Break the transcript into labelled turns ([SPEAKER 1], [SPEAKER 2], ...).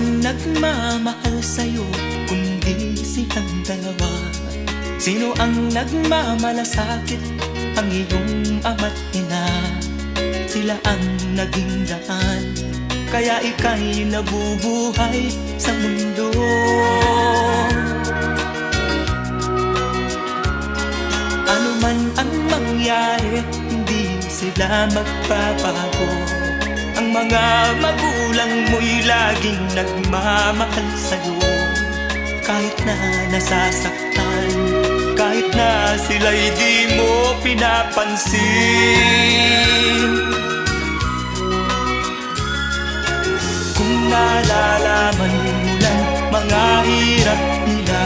[SPEAKER 1] ang nagmamahal sa'yo kundi silang dalawa? Sino ang nagmamalasakit? Ang iyong ama't ina. Sila ang naging daan, kaya ika'y nabubuhay sa mundo. Ano man ang mangyari, hindi sila magbabago. Ang mga magulang mo'y laging nagmamahal sa'yo. Kahit na nasasaktan, kahit na sila'y di mo pinapansin. Kung nalalaman mo lang mga hirap nila,